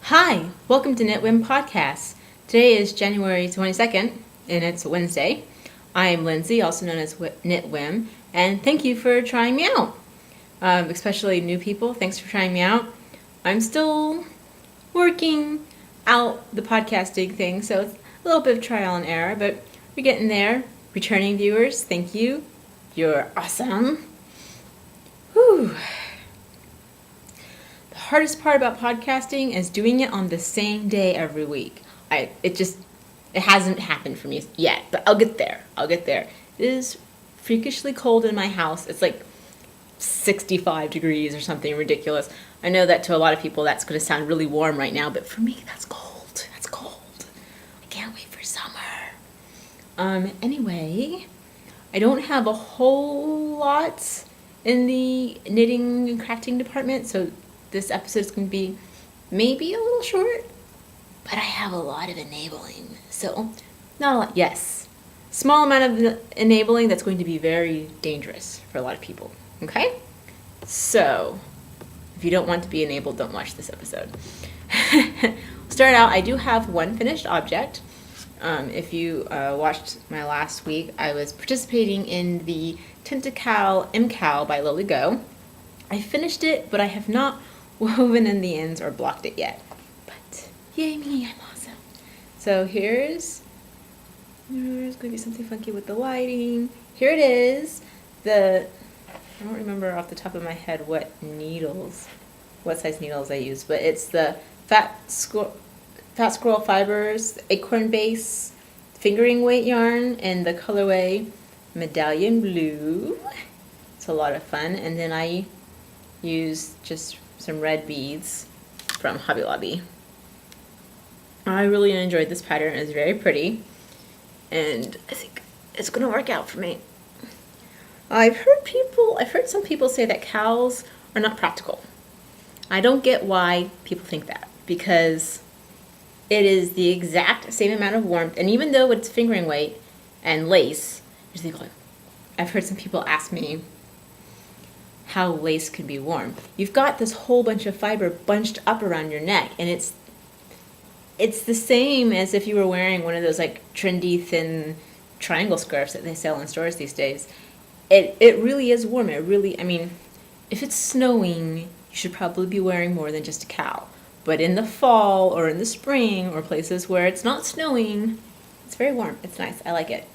Hi, welcome to Knitwhim Podcast. Today is January 22nd, and it's Wednesday. I am Lindsay, also known as Knitwhim, and thank you for trying me out. Especially new people, thanks for trying me out. I'm still working out the podcasting thing, so it's a little bit of trial and error, but we're getting there. Returning viewers, thank you. You're awesome. Whew. The hardest part about podcasting is doing it on the same day every week. It hasn't happened for me yet, but I'll get there. It is freakishly cold in my house. It's like 65 degrees or something ridiculous. I know that to a lot of people that's going to sound really warm right now, but for me that's cold. I can't wait for summer. Anyway, I don't have a whole lot in the knitting and crafting department, so this episode is going to be maybe a little short, but I have a lot of enabling. So, not a lot. Yes, small amount of enabling that's going to be very dangerous for a lot of people. Okay? So, if you don't want to be enabled, don't watch this episode. Start out, I do have one finished object. If you watched my last week, I was participating in the Tentacowl MCowl by Lily Go. I finished it, but I have not woven in the ends or blocked it yet. But yay me, I'm awesome. So there's going to be something funky with the lighting. Here it is. I don't remember off the top of my head what size needles I use, but it's the Fat Squirrel Fibers Acorn Base fingering weight yarn in the colorway Medallion Blue. It's a lot of fun. And then I use just some red beads from Hobby Lobby. I really enjoyed this pattern. It's very pretty, and I think it's going to work out for me. I've heard some people say that cowls are not practical. I don't get why people think that, because it is the exact same amount of warmth, and even though it's fingering weight and lace, I've heard some people ask me how lace can be warm. You've got this whole bunch of fiber bunched up around your neck, and it's the same as if you were wearing one of those like trendy thin triangle scarves that they sell in stores these days. It really is warm. If it's snowing, you should probably be wearing more than just a cowl. But in the fall or in the spring or places where it's not snowing, it's very warm. It's nice. I like it.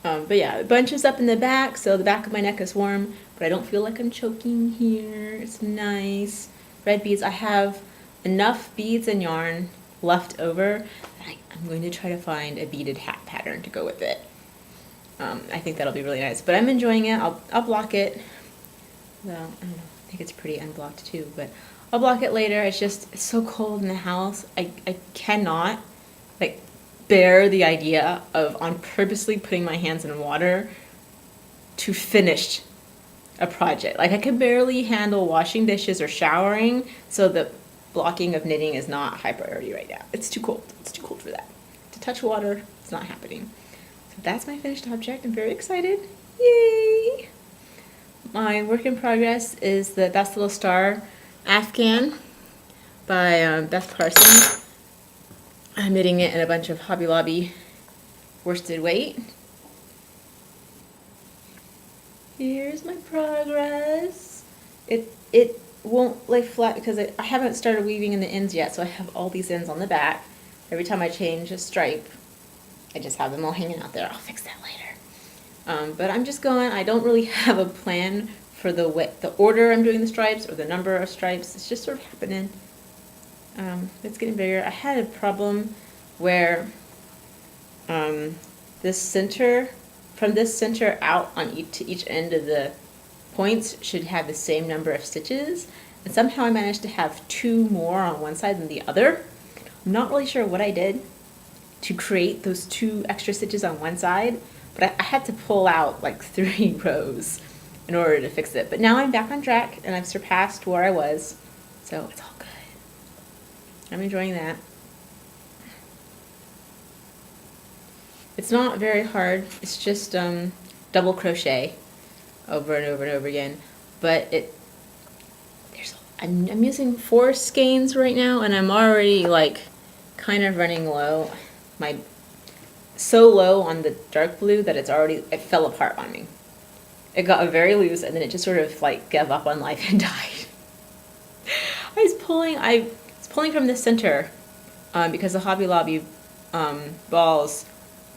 But yeah, it bunches up in the back, so the back of my neck is warm, but I don't feel like I'm choking here. It's nice. Red beads. I have enough beads and yarn left over that I'm going to try to find a beaded hat pattern to go with it. I think that'll be really nice. But I'm enjoying it. I'll block it. Well, I don't know. I think it's pretty unblocked too, but I'll block it later. It's so cold in the house. I cannot bear the idea of on purposely putting my hands in water to finish a project. I can barely handle washing dishes or showering, so the blocking of knitting is not high priority right now. It's too cold. It's too cold for that. To touch water, it's not happening. So that's my finished object. I'm very excited. Yay! My work in progress is the Best Little Star Afghan by Beth Carson. I'm knitting it in a bunch of Hobby Lobby worsted weight. Here's my progress. It won't lay flat because I haven't started weaving in the ends yet, so I have all these ends on the back. Every time I change a stripe, I just have them all hanging out there. I'll fix that later. But I'm just going. I don't really have a plan for the order I'm doing the stripes or the number of stripes. It's just sort of happening. It's getting bigger. I had a problem where from this center out to each end of the points should have the same number of stitches, and somehow I managed to have 2 more on one side than the other. I'm not really sure what I did to create those 2 extra stitches on one side, but I had to pull out 3 rows in order to fix it. But now I'm back on track, and I've surpassed where I was, so it's all good. I'm enjoying that. It's not very hard. It's just double crochet over and over and over again. But there's I'm using 4 skeins right now, and I'm already like kind of running low. So low on the dark blue that it fell apart on me. It got very loose, and then it just sort of like gave up on life and died. I was pulling from the center because the Hobby Lobby balls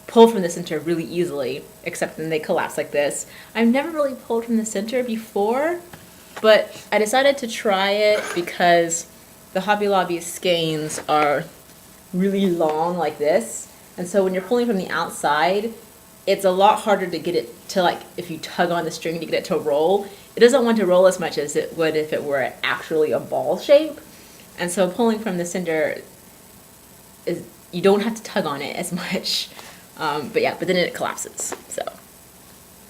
pull from the center really easily, except then they collapse like this. I've never really pulled from the center before, but I decided to try it because the Hobby Lobby skeins are really long like this, and so when you're pulling from the outside, it's a lot harder to get it to, like, if you tug on the string to get it to roll. It doesn't want to roll as much as it would if it were actually a ball shape, and so pulling from the center is, you don't have to tug on it as much. But then it collapses, so,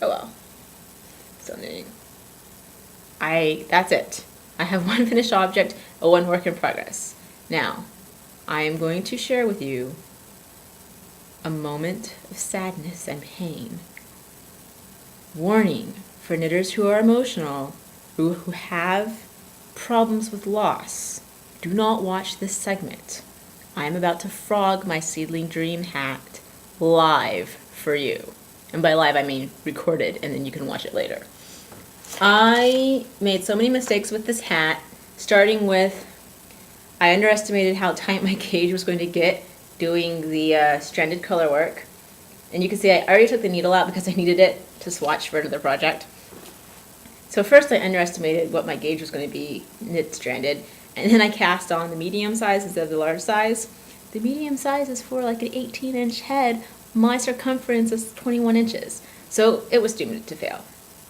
oh well. So knitting. That's it. I have one finished object, one work in progress. Now, I am going to share with you a moment of sadness and pain. Warning for knitters who are emotional, who have problems with loss. Do not watch this segment. I am about to frog my seedling dream hat live for you. And by live, I mean recorded, and then you can watch it later. I made so many mistakes with this hat, starting with I underestimated how tight my gauge was going to get doing the stranded color work. And you can see I already took the needle out because I needed it to swatch for another project. So first I underestimated what my gauge was going to be knit stranded, and then I cast on the medium size instead of the large size. The medium size is for like an 18-inch head. My circumference is 21 inches. So it was doomed to fail.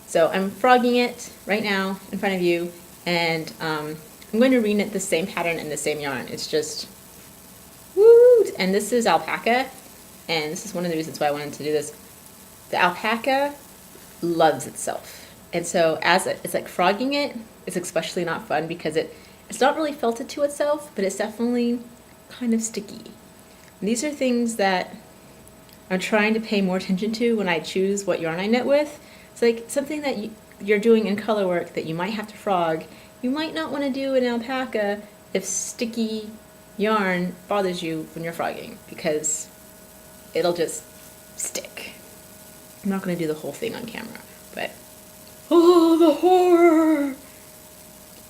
So I'm frogging it right now in front of you, and I'm going to reknit the same pattern in the same yarn. It's just, woo! And this is alpaca, and this is one of the reasons why I wanted to do this. The alpaca loves itself. And so as it's like frogging it, it's especially not fun because it's not really felted to itself, but it's definitely kind of sticky. And these are things that I'm trying to pay more attention to when I choose what yarn I knit with. It's like something that you're doing in color work that you might have to frog. You might not want to do in alpaca if sticky yarn bothers you when you're frogging, because it'll just stick. I'm not going to do the whole thing on camera, but oh, the horror!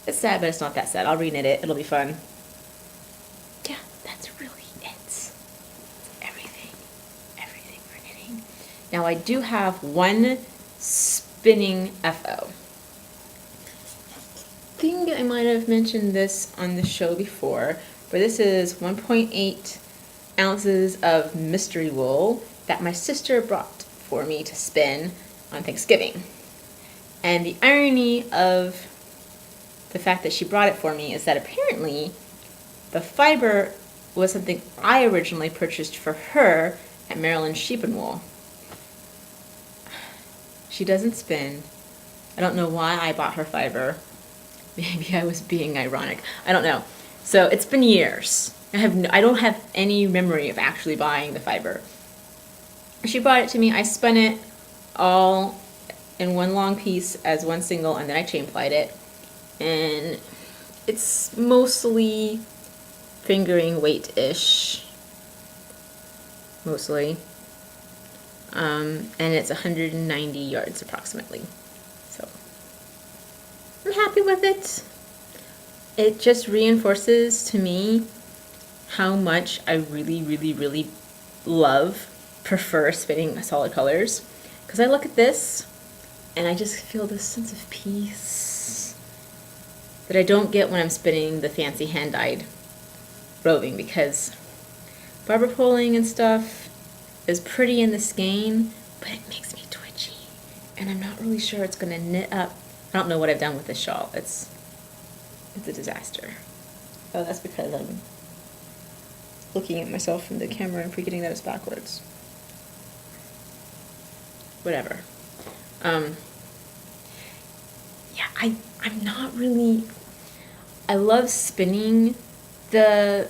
It's sad, but it's not that sad. I'll reknit it. It'll be fun. Yeah, that's really it. It's everything for knitting. Now I do have one spinning FO. I think I might have mentioned this on the show before, but this is 1.8 ounces of mystery wool that my sister brought for me to spin on Thanksgiving. And the irony of the fact that she brought it for me is that apparently the fiber was something I originally purchased for her at Maryland Sheep and Wool. She doesn't spin. I don't know why I bought her fiber. Maybe I was being ironic. I don't know. So it's been years. I don't have any memory of actually buying the fiber. She brought it to me. I spun it all in one long piece as one single, and then I chain plied it. And it's mostly fingering weight-ish. Mostly. And it's 190 yards approximately. So I'm happy with it. It just reinforces to me how much I really, really, really prefer spinning solid colors. Because I look at this and I just feel this sense of peace that I don't get when I'm spinning the fancy hand-dyed roving, because barber pulling and stuff is pretty in the skein, but it makes me twitchy, and I'm not really sure it's going to knit up. I don't know what I've done with this shawl. It's a disaster. Oh, that's because I'm looking at myself from the camera and forgetting that it's backwards. Whatever. Yeah, I'm not really... I love spinning the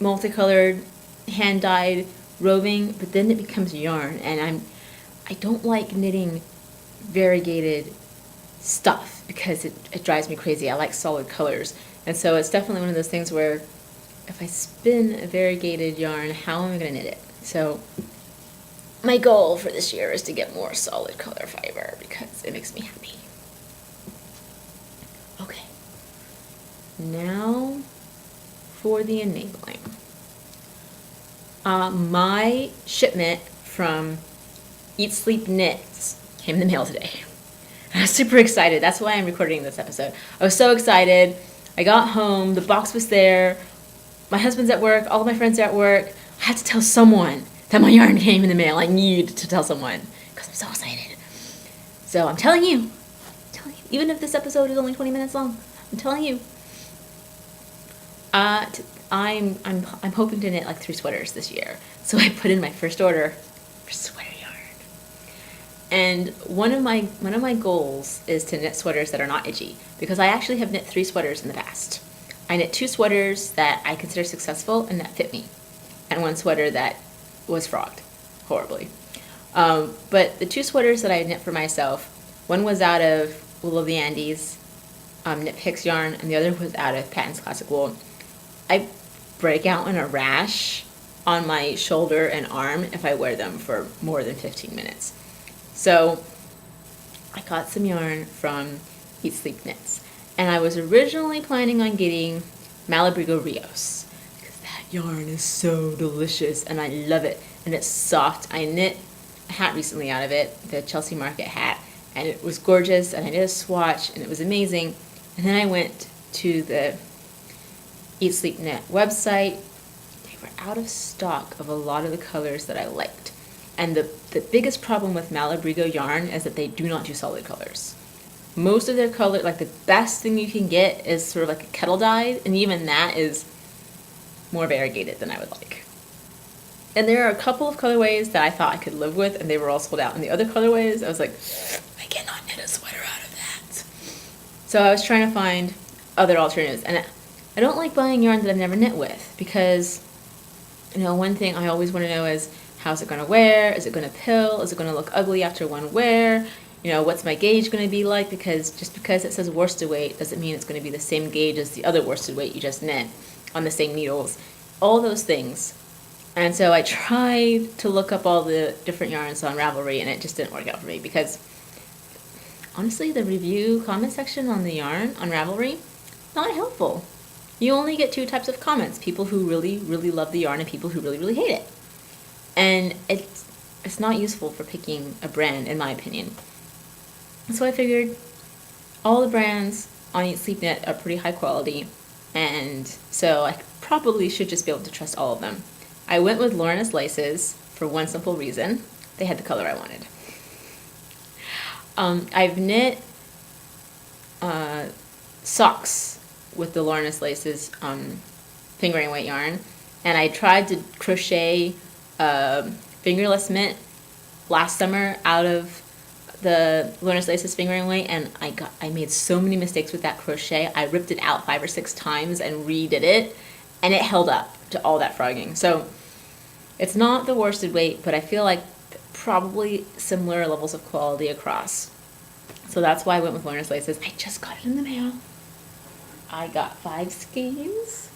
multicolored hand-dyed roving, but then it becomes yarn, and I don't like knitting variegated stuff. because it drives me crazy. I like solid colors. And so it's definitely one of those things where if I spin a variegated yarn, how am I going to knit it? So my goal for this year is to get more solid color fiber because it makes me happy. Okay, now for the enabling. My shipment from Eat Sleep Knit came in the mail today. I was super excited. That's why I'm recording this episode. I was so excited. I got home, the box was there, my husband's at work, all of my friends are at work. I had to tell someone that my yarn came in the mail. I need to tell someone because I'm so excited. So I'm telling you, even if this episode is only 20 minutes long, I'm telling you. I'm hoping to knit like 3 sweaters this year. So I put in my first order for sweater yarn. And one of my goals is to knit sweaters that are not itchy, because I actually have knit 3 sweaters in the past. I knit 2 sweaters that I consider successful and that fit me, and 1 sweater that was frogged horribly. But the 2 sweaters that I knit for myself, one was out of Wool of the Andes, Knit Picks yarn, and the other was out of Patton's Classic Wool. I break out in a rash on my shoulder and arm if I wear them for more than 15 minutes. So I got some yarn from Eat Sleep Knits, and I was originally planning on getting Malabrigo Rios because that yarn is so delicious and I love it, and it's soft. I knit a hat recently out of it, the Chelsea Market hat, and it was gorgeous, and I did a swatch and it was amazing. And then I went to the Eat Sleep Knit website. They were out of stock of a lot of the colors that I liked. And the biggest problem with Malabrigo yarn is that they do not do solid colors. Most of their color, like the best thing you can get is sort of like a kettle dyed, and even that is more variegated than I would like. And there are a couple of colorways that I thought I could live with, and they were all sold out. And the other colorways, I was like, I cannot knit a sweater out of that. So I was trying to find other alternatives. And I don't like buying yarn that I've never knit with, because, you know, one thing I always want to know is, how's it going to wear? Is it going to pill? Is it going to look ugly after one wear? You know, what's my gauge going to be like? Because just because it says worsted weight doesn't mean it's going to be the same gauge as the other worsted weight you just knit on the same needles. All those things. And so I tried to look up all the different yarns on Ravelry, and it just didn't work out for me because, honestly, the review comment section on the yarn on Ravelry, not helpful. You only get 2 types of comments: people who really, really love the yarn and people who really, really hate it. And it's not useful for picking a brand, in my opinion. So I figured all the brands on Eat Sleep Knit are pretty high quality, and so I probably should just be able to trust all of them. I went with Lorna's laces for one simple reason: they had the color I wanted. I've knit socks with the Lorna's laces fingering weight yarn, and I tried to crochet fingerless mitt last summer out of the Lorna's laces fingering weight, and I made so many mistakes with that crochet. I ripped it out 5 or 6 times and redid it, and it held up to all that frogging. So it's not the worsted weight, but I feel like probably similar levels of quality across. So that's why I went with Lorna's laces. I just got it in the mail. I got 5 skeins.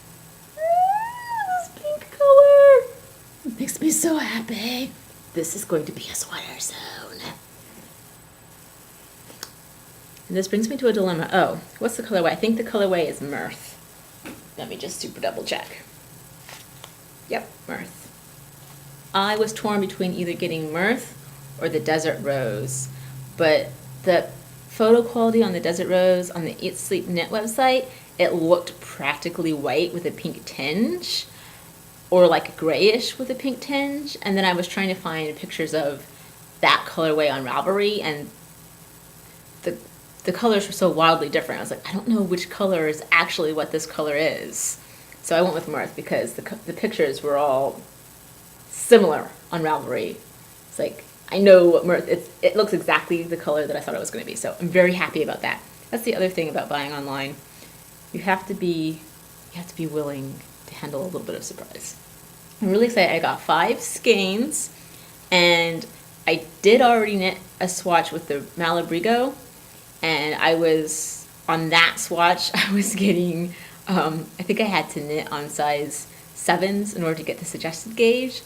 This pink color. It makes me so happy. This is going to be a sweater soon. And this brings me to a dilemma. Oh, what's the colorway? I think the colorway is Mirth. Let me just super double check. Yep, Mirth. I was torn between either getting Mirth or the Desert Rose, but the photo quality on the Desert Rose on the Eat Sleep Knit website, it looked practically white with a pink tinge, or like grayish with a pink tinge. And then I was trying to find pictures of that colorway on Ravelry, and the colors were so wildly different. I was like, I don't know which color is actually what this color is. So I went with Mirth because the pictures were all similar on Ravelry. It's like, I know what Mirth, it looks exactly the color that I thought it was going to be. So I'm very happy about that. That's the other thing about buying online. You have to be willing to handle a little bit of surprise. I'm really excited. I got 5 skeins, and I did already knit a swatch with the Malabrigo, And I was, on that swatch, I was getting, I think I had to knit on size 7s in order to get the suggested gauge.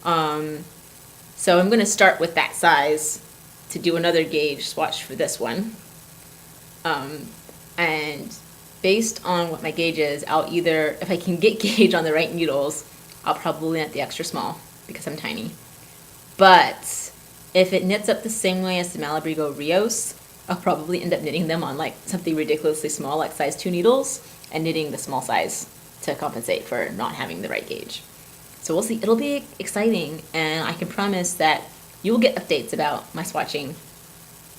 So I'm going to start with that size to do another gauge swatch for this one. And based on what my gauge is, I'll either, if I can get gauge on the right needles, I'll probably knit the extra small because I'm tiny. But if it knits up the same way as the Malabrigo Rios, I'll probably end up knitting them on like something ridiculously small, like size 2 needles, and knitting the small size to compensate for not having the right gauge. So we'll see. It'll be exciting, and I can promise that you will get updates about my swatching.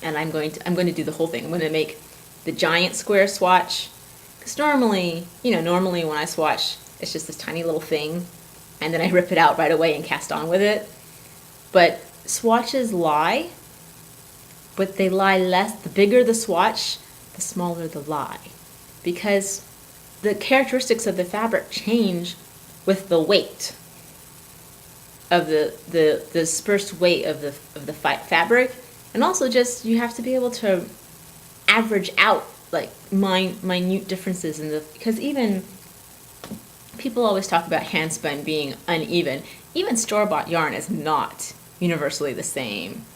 And I'm going to do the whole thing. I'm going to make the giant square swatch, because normally when I swatch, it's just this tiny little thing, and then I rip it out right away and cast on with it. But swatches lie, but they lie less. The bigger the swatch, the smaller the lie, because the characteristics of the fabric change with the weight of the dispersed weight of the fabric, and also just you have to be able to average out like minute differences in the, because even people always talk about hand spun being uneven. Even store-bought yarn is not universally the same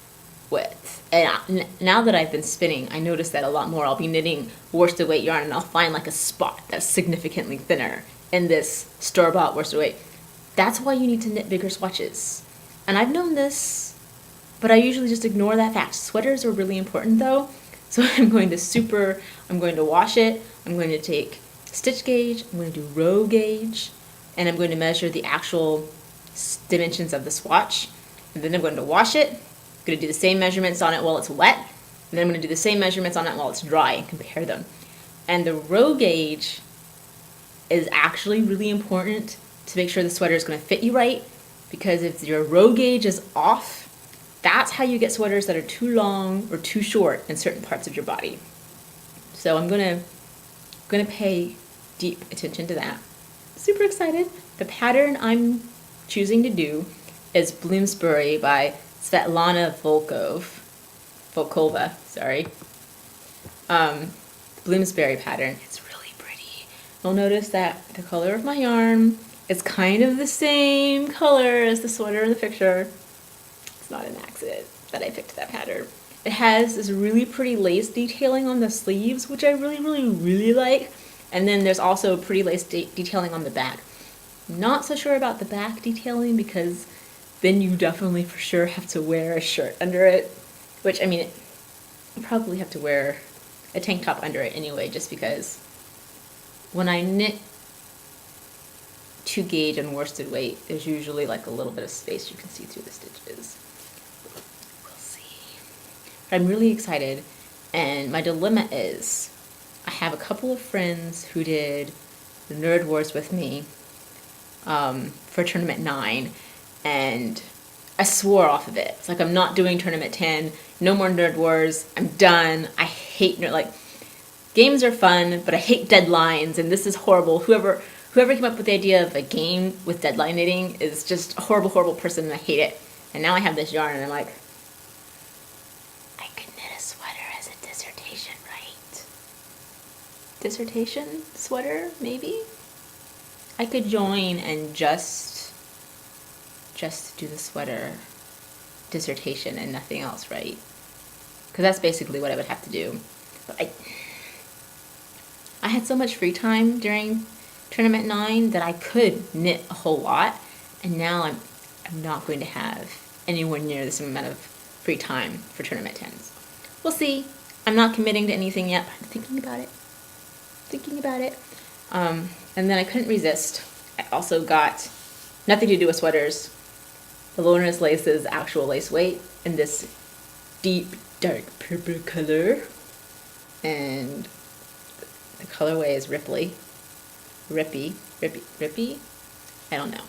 width. And now that I've been spinning, I notice that a lot more. I'll be knitting worsted weight yarn and I'll find like a spot that's significantly thinner in this store-bought worsted weight. That's why you need to knit bigger swatches. And I've known this, but I usually just ignore that fact. Sweaters are really important though. So I'm going to wash it, I'm going to take stitch gauge, I'm going to do row gauge, and I'm going to measure the actual dimensions of the swatch. And then I'm going to wash it, I'm going to do the same measurements on it while it's wet, and then I'm going to do the same measurements on it while it's dry and compare them. And the row gauge is actually really important to make sure the sweater is going to fit you right, because if your row gauge is off, that's how you get sweaters that are too long or too short in certain parts of your body. So I'm gonna pay deep attention to that. Super excited. The pattern I'm choosing to do is Bloomsbury by Svetlana Volkova, sorry. Bloomsbury pattern. It's really pretty. You'll notice that the color of my yarn is kind of the same color as the sweater in the picture. It's not an accident that I picked that pattern. It has this really pretty lace detailing on the sleeves, which I really, really, really like. And then there's also pretty lace detailing on the back. Not so sure about the back detailing, because then you definitely for sure have to wear a shirt under it. Which, I mean, you probably have to wear a tank top under it anyway, just because when I knit to gauge and worsted weight, there's usually like a little bit of space you can see through the stitches. I'm really excited, and my dilemma is I have a couple of friends who did the Nerd Wars with me for Tournament 9, and I swore off of it. It's like, I'm not doing Tournament 10, no more Nerd Wars, I'm done. I hate games are fun, but I hate deadlines, and this is horrible. Whoever came up with the idea of a game with deadline knitting is just a horrible, horrible person, and I hate it. And now I have this yarn, and I'm like, dissertation sweater, maybe? I could join and just do the sweater dissertation and nothing else, right? Because that's basically what I would have to do. But I had so much free time during Tournament 9 that I could knit a whole lot, and now I'm not going to have anywhere near this amount of free time for Tournament 10s. We'll see. I'm not committing to anything yet, but I'm thinking about it. And then I couldn't resist. I also got nothing to do with sweaters. The Loner's Lace's actual lace weight in this deep dark purple color, and the colorway is rippy. I don't know.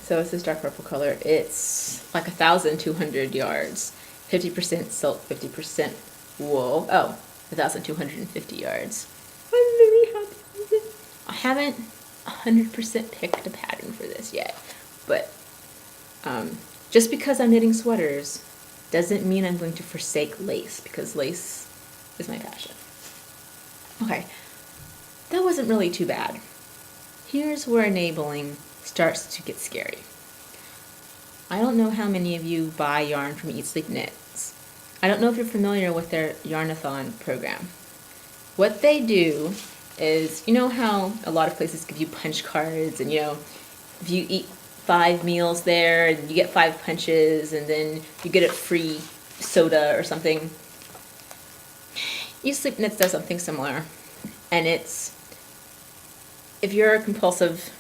So it's this dark purple color. It's like 1,200 yards, 50% silk, 50% wool. Oh, 1,250 yards. I'm very happy with it. I haven't 100% picked a pattern for this yet, but just because I'm knitting sweaters doesn't mean I'm going to forsake lace, because lace is my passion. Okay, that wasn't really too bad. Here's where enabling starts to get scary. I don't know how many of you buy yarn from Eat Sleep Knits. I don't know if you're familiar with their Yarnathon program. What they do is, you know how a lot of places give you punch cards, and if you eat 5 meals there and you get 5 punches and then you get a free soda or something? Eat Sleep Knits does something similar, and it's, if you're a compulsive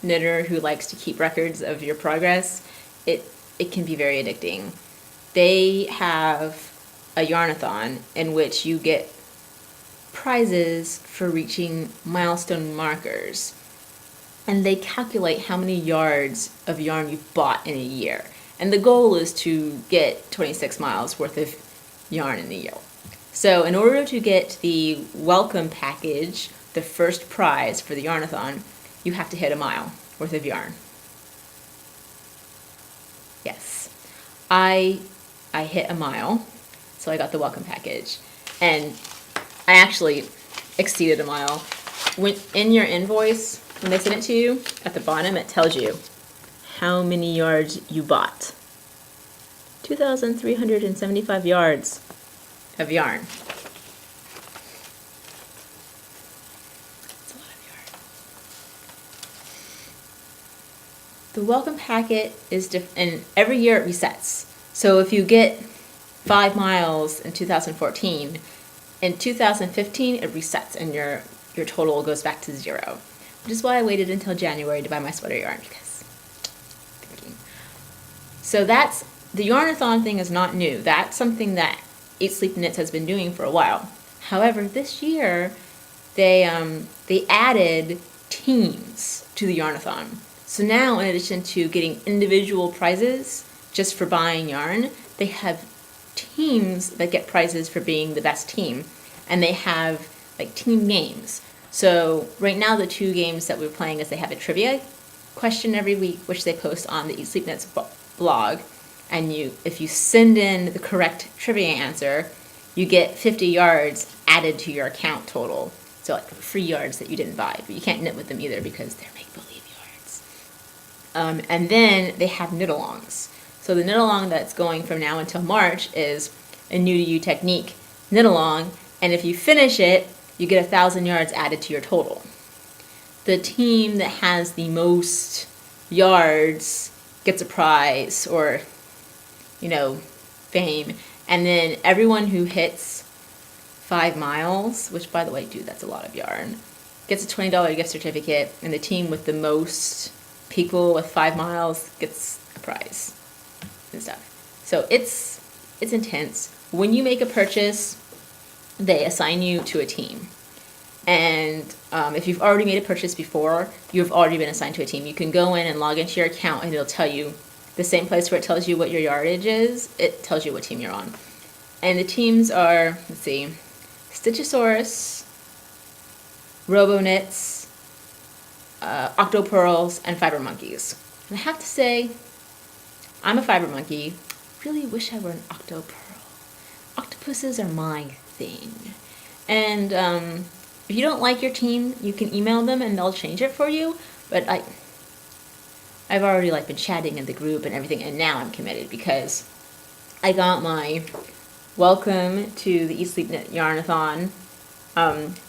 knitter who likes to keep records of your progress, it can be very addicting. They have a Yarnathon in which you get prizes for reaching milestone markers, and they calculate how many yards of yarn you've bought in a year, and the goal is to get 26 miles worth of yarn in a year. So in order to get the welcome package, the first prize for the Yarnathon, you have to hit a mile worth of yarn. Yes, I hit a mile, so I got the welcome package, and I actually exceeded a mile. When in your invoice, when they send it to you, at the bottom it tells you how many yards you bought. 2,375 yards of yarn. That's a lot of yarn. The welcome packet is different, and every year it resets. So if you get 5 miles in 2014, in 2015 it resets and your total goes back to 0. Which is why I waited until January to buy my sweater yarn, because thinking. So that's, the Yarnathon thing is not new. That's something that Eat Sleep Knits has been doing for a while. However, this year they added teams to the Yarnathon. So now, in addition to getting individual prizes just for buying yarn, they have teams that get prizes for being the best team, and they have like team games. So right now the 2 games that we're playing is they have a trivia question every week, which they post on the Eat Sleep Knits blog, and if you send in the correct trivia answer, you get 50 yards added to your account total. So like free yards that you didn't buy, but you can't knit with them either because they're make-believe yards. And then they have knit-alongs. So the knit-along that's going from now until March is a new-to-you technique knit-along, and if you finish it, you get 1,000 yards added to your total. The team that has the most yards gets a prize, or, fame. And then everyone who hits 5 miles, which by the way, dude, that's a lot of yarn, gets a $20 gift certificate, and the team with the most people with 5 miles gets a prize and stuff. So it's intense. When you make a purchase, they assign you to a team. And if you've already made a purchase before, you've already been assigned to a team. You can go in and log into your account, and it'll tell you, the same place where it tells you what your yardage is, it tells you what team you're on. And the teams are, let's see, Stitchosaurus, Robo-Knits, Octopearls, and Fiber Monkeys. And I have to say, I'm a Fiber Monkey. Really wish I were an Octopearl. Octopuses are my thing. And if you don't like your team, you can email them and they'll change it for you. But I've already been chatting in the group and everything, and now I'm committed because I got my welcome to the Eat Sleep Knit Yarnathon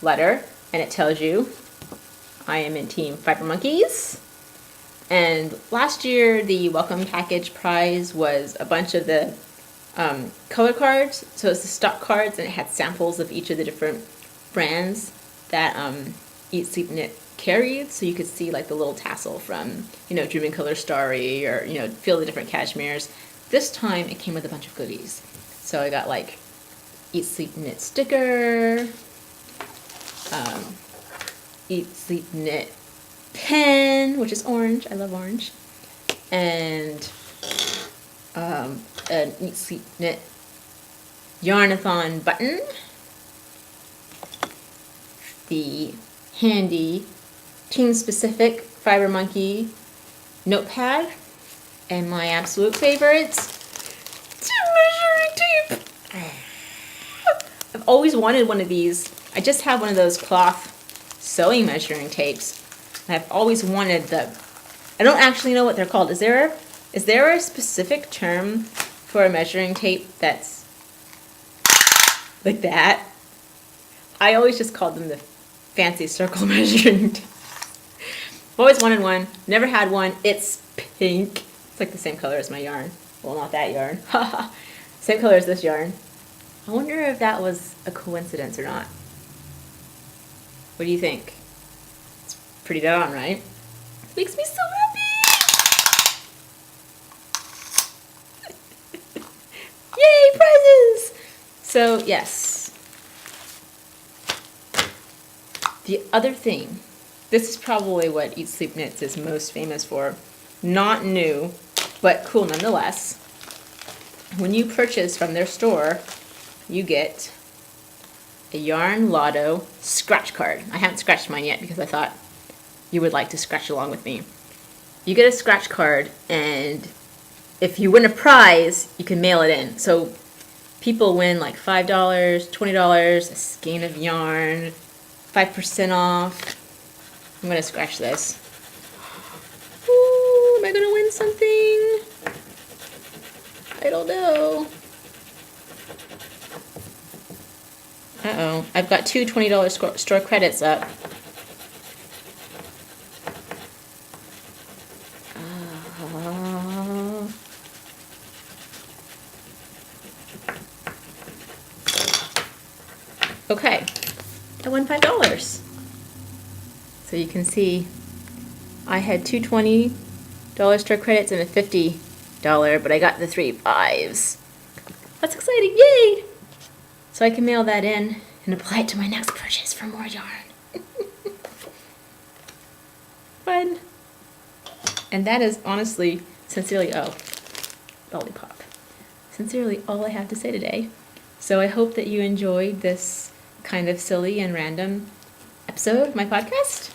letter, and it tells you I am in Team Fiber Monkeys. And last year the welcome package prize was a bunch of the color cards. So it's the stock cards, and it had samples of each of the different brands that Eat Sleep Knit carried, so you could see the little tassel from Dreaming Color Starry, or feel the different cashmeres. This time it came with a bunch of goodies. So I got Eat Sleep Knit sticker, Eat Sleep Knit pen, which is orange. I love orange, and an Eat Sleep Knit Yarnathon button, the handy team-specific Fiber Monkey notepad, and my absolute favorites, I've always wanted one of these. I just have one of those cloth sewing measuring tapes. I've always wanted I don't actually know what they're called. Is there a specific term for a measuring tape that's like that? I always just called them the fancy circle measuring tape. I've always wanted one, never had one. It's pink. It's like the same color as my yarn. Well, not that yarn. Same color as this yarn. I wonder if that was a coincidence or not. What do you think? It's pretty dead on, right? It makes me so happy! Yay, prizes! So, yes. The other thing, this is probably what Eat Sleep Knits is most famous for. Not new, but cool nonetheless. When you purchase from their store, you get a Yarn Lotto scratch card. I haven't scratched mine yet because I thought you would like to scratch along with me. You get a scratch card, and if you win a prize, you can mail it in. So people win like $5, $20, a skein of yarn, 5% off. I'm going to scratch this. Ooh, am I going to win something? I don't know. Uh-oh. I've got two $20 store credits up. Okay. I won $5. So you can see I had two $20 store credits and a $50, but I got the 3 5s. That's exciting. Yay! So I can mail that in and apply it to my next purchase for more yarn. Fun. And that is honestly, sincerely, lollipop. Sincerely all I have to say today. So I hope that you enjoyed this kind of silly and random episode of my podcast.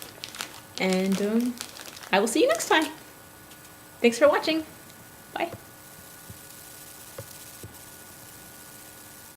And I will see you next time. Thanks for watching. Bye.